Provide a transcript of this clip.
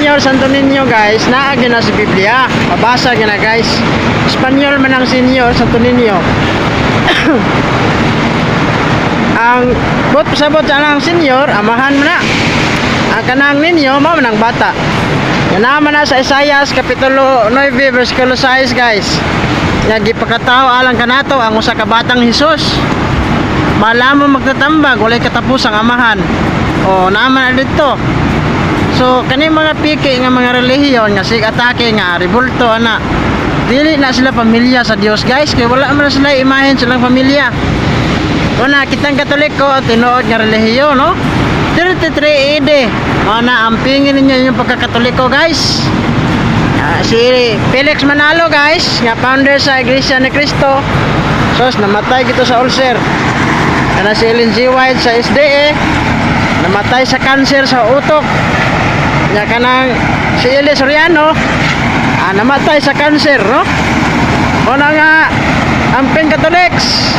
Senyor Santo Niño guys, naagi na sa Biblia. Mabasa na guys. Espanyol man ang Senyor Santo Niño. Ang bot pasabot sa ang Senyor, amahan mo na. Ang kanang ninyo, mao man ang bata. Yan naman na sa Isaias Kapitulo 9 versikulo 6 guys. Nga gipakatao alang kanato ang usa ka batang Hesus. Malamo magtatambag, walay katapusang amahan. O naman na dito. So kani mga piki nga mga relihiyon nga sig atake nga revolto ana. Dili na sila pamilya sa Dios guys, kay wala man sila imahen silang pamilya. Una kitang Katoliko at tinuod nga relihiyon, no? 33 AD. Ana ampingin ninyo yung pagkakatoliko guys. Si Felix Manalo guys, nga founder sa Iglesia ni Cristo. Sos namatay gito sa ulcer. Kana si Ellen G. White sa SDA, namatay sa cancer sa utok. Nya kanang si Eli Soriano, namatay sa cancer, no? Una nga amping Catholics.